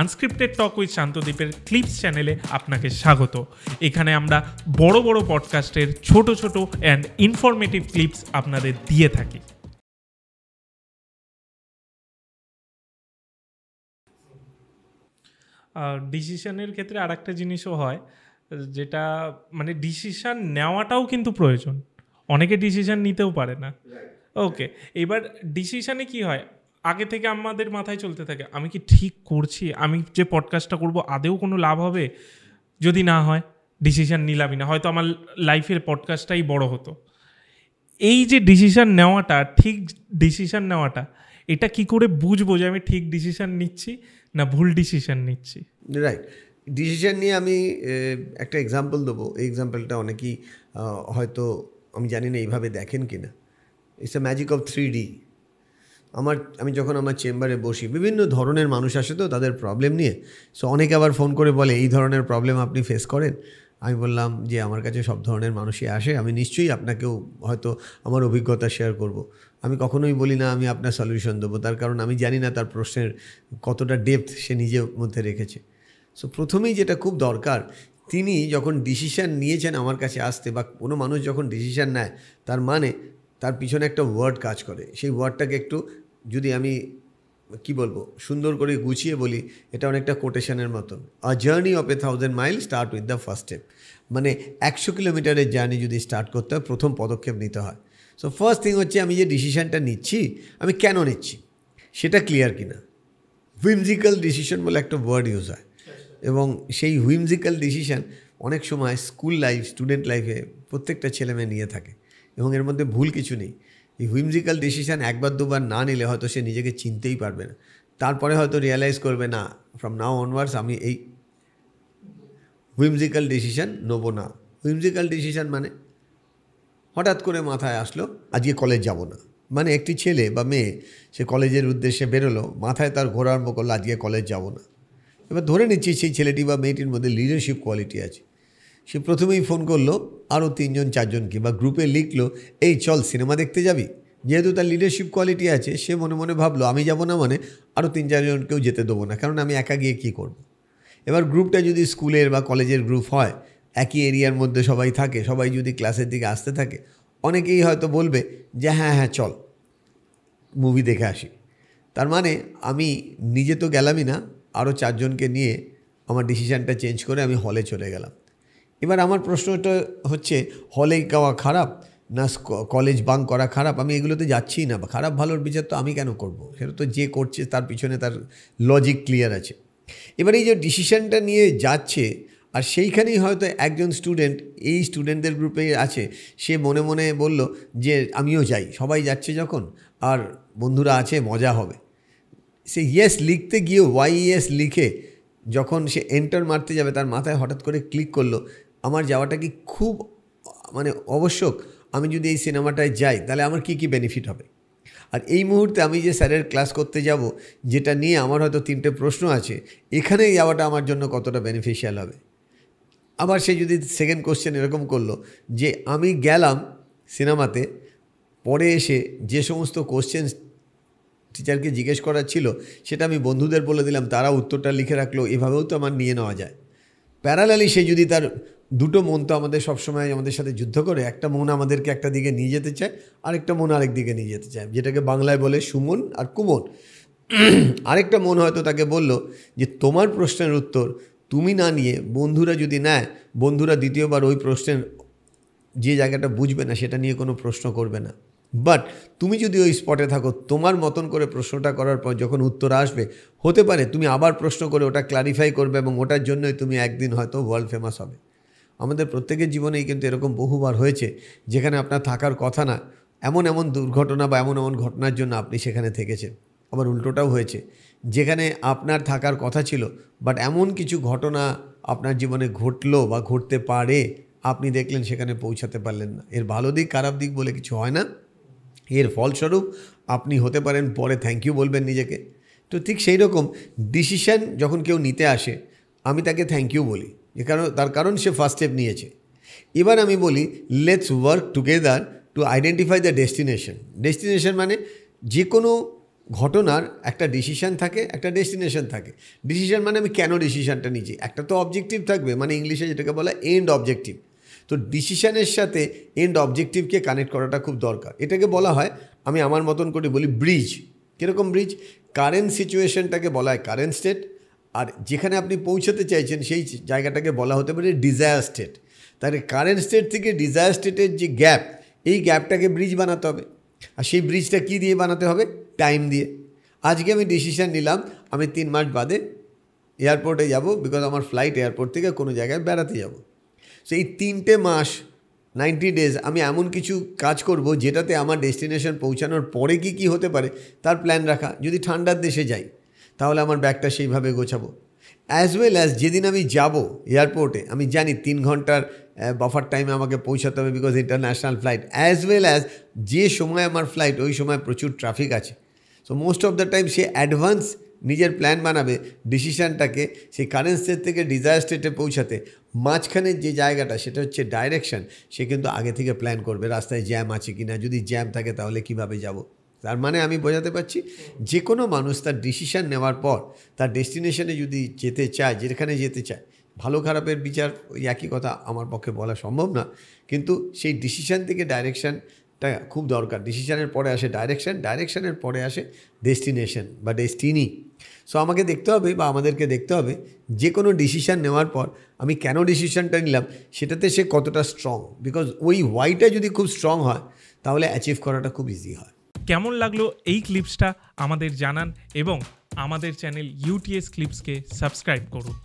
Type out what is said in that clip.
Unscripted talk with শান্তদ্বীপের clips চ্যানেলে আপনাকে স্বাগত। এখানে আমরা বড় বড় পডকাস্টের ছোট ছোট অ্যান্ড ইনফরমেটিভ ক্লিপস আপনাদের দিয়ে থাকি। ডিসিশনের ক্ষেত্রে আর একটা জিনিসও হয়, যেটা মানে ডিসিশন নেওয়াটাও কিন্তু প্রয়োজন। অনেকে ডিসিশন নিতেও পারে না। ওকে, এবার ডিসিশনে কি হয়, আগে থেকে আমাদের মাথায় চলতে থাকে আমি কি ঠিক করছি, আমি যে পডকাস্টটা করব আদেও কোনো লাভ হবে, যদি না হয় ডিসিশন নিলামই না, হয়তো আমার লাইফের পডকাস্টটাই বড় হতো। এই যে ডিসিশন নেওয়াটা, ঠিক ডিসিশন নেওয়াটা, এটা কি করে বুঝবো যে আমি ঠিক ডিসিশন নিচ্ছি না ভুল ডিসিশন নিচ্ছি? রাইট, ডিসিশন নিয়ে আমি একটা এক্সাম্পল দেবো। এই এক্সাম্পলটা অনেকেই হয়তো আমি জানি না এইভাবে দেখেন কি না। It's a magic of 3D। আমি যখন আমার চেম্বারে বসি, বিভিন্ন ধরনের মানুষ আসে তো তাদের প্রবলেম নিয়ে। সো অনেকে আবার ফোন করে বলে এই ধরনের প্রবলেম আপনি ফেস করেন। আমি বললাম যে আমার কাছে সব ধরনের মানুষই আসে, আমি নিশ্চয়ই আপনাকেও হয়তো আমার অভিজ্ঞতা শেয়ার করব। আমি কখনোই বলি না আমি আপনার সলিউশন দেবো, তার কারণ আমি জানি না তার প্রশ্নের কতটা ডেপথ সে নিজের মধ্যে রেখেছে। সো প্রথমেই যেটা খুব দরকার, তিনি যখন ডিসিশান নিয়েছেন আমার কাছে আসতে, বা কোনো মানুষ যখন ডিসিশান নেয়, তার মানে তার পিছনে একটা ওয়ার্ড কাজ করে। সেই ওয়ার্ডটাকে একটু যদি আমি কি বলবো, সুন্দর করে গুছিয়ে বলি, এটা অনেকটা কোটেশনের মতন। আ journey of 1000 mile start with the first step. মানে 100 কিলোমিটারের জার্নি যদি স্টার্ট করতে হয়, প্রথম পদক্ষেপ নিতে হয়। সো ফার্স্ট থিং হচ্ছে আমি যে ডিসিশানটা নিচ্ছি, আমি কেন নিচ্ছি সেটা ক্লিয়ার কিনা। হুইমজিক্যাল ডিসিশন বলে একটা ওয়ার্ড ইউজ হয়, এবং সেই হুইমজিক্যাল ডিসিশান অনেক সময় স্কুল লাইফ, স্টুডেন্ট লাইফে প্রত্যেকটা ছেলেমেয়ে নিয়ে থাকে, এবং এর মধ্যে ভুল কিছু নেই। এই হুইমজিক্যাল ডিসিশান একবার দুবার না নিলে হয়তো সে নিজেকে চিনতেই পারবে না। তারপরে হয়তো রিয়েলাইজ করবে, না, ফ্রম নাও অনওয়ার্ডস আমি এই হুইমজিক্যাল ডিসিশান নেবো না। হুইমজিক্যাল ডিসিশান মানে হঠাৎ করে মাথায় আসলো আজকে কলেজ যাব না। মানে একটি ছেলে বা মেয়ে সে কলেজের উদ্দেশ্যে বেরোলো, মাথায় তার ঘোরা আরম্ভ করলো আজকে কলেজ যাব না। এবার ধরে নিচ্ছি সেই ছেলেটি বা মেয়েটির মধ্যে লিডারশিপ কোয়ালিটি আছে। সে প্রথমেই ফোন করলো আরও 3জন 4জনকে, বা গ্রুপে লিখলো এই চল সিনেমা দেখতে যাবি। যেহেতু তার লিডারশিপ কোয়ালিটি আছে, সে মনে মনে ভাবলো আমি যাব না মানে আরও 3-4জনকেও যেতে দেবো না, কারণ আমি একা গিয়ে কী করব। এবার গ্রুপটা যদি স্কুলের বা কলেজের গ্রুপ হয়, একই এরিয়ার মধ্যে সবাই থাকে, সবাই যদি ক্লাসের দিকে আসতে থাকে, অনেকেই হয়তো বলবে যে হ্যাঁ হ্যাঁ চল মুভি দেখে আসি। তার মানে আমি নিজে তো গেলামই না, আরও 4জনকে নিয়ে আমার ডিসিশানটা চেঞ্জ করে আমি হলে চলে গেলাম। এবার আমার প্রশ্নটা হচ্ছে, হলে যাওয়া খারাপ না কলেজ বাঙ্ক করা খারাপ? আমি এগুলোতে যাচ্ছিই না, খারাপ ভালোর বিচার তো আমি কেন করব? সেটা তো যে করছে তার পিছনে তার লজিক ক্লিয়ার আছে। এবার এই যে ডিসিশানটা নিয়ে যাচ্ছে, আর সেইখানেই হয়তো একজন স্টুডেন্ট এই স্টুডেন্টদের গ্রুপে আছে, সে মনে মনে বলল যে আমিও যাই, সবাই যাচ্ছে যখন আর বন্ধুরা আছে মজা হবে। সে ইয়েস লিখতে গিয়ে YES লিখে যখন সে এন্টার মারতে যাবে, তার মাথায় হঠাৎ করে ক্লিক করলো আমার যাওয়াটা কি খুব মানে আবশ্যক? আমি যদি এই সিনেমাটায় যাই তাহলে আমার কি কি বেনিফিট হবে? আর এই মুহূর্তে আমি যে স্যারের ক্লাস করতে যাব, যেটা নিয়ে আমার হয়তো 3টে প্রশ্ন আছে, এখানে যাওয়াটা আমার জন্য কতটা বেনিফিশিয়াল হবে? আবার সে যদি সেকেন্ড কোশ্চেন এরকম করলো যে আমি গেলাম সিনেমাতে, পরে এসে যে সমস্ত কোশ্চেন টিচারকে জিজ্ঞেস করার ছিল সেটা আমি বন্ধুদের বলে দিলাম, তারা উত্তরটা লিখে রাখলো, এভাবেও তো আমার নিয়ে নেওয়া যায়। প্যারালালি সে যদি তার দুটো মন তো আমাদের সবসময় আমাদের সাথে যুদ্ধ করে, একটা মন আমাদেরকে একটা দিকে নিয়ে যেতে চায়, আরেকটা মন আরেক দিকে নিয়ে যেতে চায়, যেটাকে বাংলায় বলে সুমন আর কুমন। আরেকটা মন হয়তো তাকে বলল যে তোমার প্রশ্নের উত্তর তুমি না নিয়ে বন্ধুরা যদি নেয়, বন্ধুরা দ্বিতীয়বার ওই প্রশ্নের যে জায়গাটা বুঝবে না সেটা নিয়ে কোনো প্রশ্ন করবে না। বাট তুমি যদি ওই স্পটে থাকো, তোমার মতন করে প্রশ্নটা করার পর যখন উত্তর আসবে, হতে পারে তুমি আবার প্রশ্ন করে ওটা ক্লারিফাই করবে, এবং ওটার জন্যই তুমি একদিন হয়তো ওয়ার্ল্ড ফেমাস হবে। আমাদের প্রত্যেকের জীবনেই কিন্তু এরকম বহুবার হয়েছে যেখানে আপনার থাকার কথা না, এমন এমন দুর্ঘটনা বা এমন এমন ঘটনার জন্য আপনি সেখানে থেকেছেন। আবার উল্টোটাও হয়েছে, যেখানে আপনার থাকার কথা ছিল বাট এমন কিছু ঘটনা আপনার জীবনে ঘটলো বা ঘটতে পারে, আপনি দেখলেন সেখানে পৌঁছাতে পারলেন না। এর ভালো দিক খারাপ দিক বলে কিছু হয় না। এর ফলস্বরূপ আপনি হতে পারেন পরে থ্যাংক ইউ বলবেন নিজেকে। তো ঠিক সেই রকম ডিসিশান যখন কেউ নিতে আসে, আমি তাকে থ্যাংক ইউ বলি, তার কারণ সে ফার্স্ট স্টেপ নিয়েছে। এবার আমি বলি let's work together to identify the destination. Destination মানে যে কোনো ঘটনার একটা ডিসিশন থাকে, একটা ডেস্টিনেশন থাকে। ডিসিশন মানে আমি কেন ডিসিশনটা নিচ্ছি, একটা তো অবজেক্টিভ থাকবে, মানে ইংলিশে যেটাকে বলা এন্ড অবজেক্টিভ। তো ডিসিশনের সাথে এন্ড অবজেক্টিভকে কানেক্ট করাটা খুব দরকার। এটাকে বলা হয়, আমি আমার মতন করে বলি, ব্রিজ। কীরকম ব্রিজ? কারেন্ট সিচুয়েশনটাকে বলা হয় কারেন্ট স্টেট, আর যেখানে আপনি পৌঁছতে চাইছেন সেই জায়গাটাকে বলা হতে পারে ডিজায়ার স্টেট। তাহলে কারেন্ট স্টেট থেকে ডিজায়ার স্টেটের যে গ্যাপ, এই গ্যাপটাকে ব্রিজ বানাতে হবে। আর সেই ব্রিজটা কী দিয়ে বানাতে হবে? টাইম দিয়ে। আজকে আমি ডিসিশান নিলাম আমি 3 মাস বাদে এয়ারপোর্টে যাব, বিকজ আমার ফ্লাইট এয়ারপোর্ট থেকে কোনো জায়গায় বেড়াতে যাব। সো এই 3টে মাস 90 ডেজ আমি এমন কিছু কাজ করব যেটাতে আমার ডেস্টিনেশন পৌঁছানোর পরে কী হতে পারে তার প্ল্যান রাখা। যদি ঠান্ডার দেশে যাই তাহলে আমার ব্যাগটা সেইভাবে গোছাবো। অ্যাজ ওয়েল অ্যাজ যেদিন আমি যাব এয়ারপোর্টে, আমি জানি 3 ঘন্টার বাফার টাইমে আমাকে পৌঁছাতে হবে, because international flight. As well as যে সময় আমার ফ্লাইট, ওই সময় প্রচুর ট্রাফিক আছে। So most of the time say advance নিজের প্ল্যান বানাবে ডিসিশানটাকে সেই কারেন্ট স্টেট থেকে ডিজায়ার স্টেটে পৌঁছাতে। মাঝখানের যে জায়গাটা সেটা হচ্ছে ডাইরেকশন, সে কিন্তু আগে থেকে প্ল্যান করবে রাস্তায় জ্যাম আছে কি না, যদি জ্যাম থাকে তাহলে কিভাবে যাব। তার মানে আমি বোঝাতে পারছি, যে কোনো মানুষ তার ডিসিশান নেওয়ার পর তার ডেস্টিনেশনে যদি যেতে চায়, যেখানে যেতে চায়, ভালো খারাপের বিচার ওই একই কথা আমার পক্ষে বলা সম্ভব না, কিন্তু সেই ডিসিশান থেকে ডাইরেকশানটা খুব দরকার। ডিসিশানের পরে আসে ডাইরেকশান, ডাইরেকশানের পরে আসে ডেস্টিনেশন বা ডেস্টিনি। সো আমাকে দেখতে হবে বা আমাদেরকে দেখতে হবে যে কোনো ডিসিশান নেওয়ার পর আমি কেন ডিসিশানটা নিলাম সেটাতে সে কতটা স্ট্রং, বিকজ ওই ওয়াইটা যদি খুব স্ট্রং হয় তাহলে অ্যাচিভ করাটা খুব ইজি হয়। কেমন লাগলো এই ক্লিপসটা আমাদের জানান এবং আমাদের চ্যানেল ইউটিএস ক্লিপসকে সাবস্ক্রাইব করুন।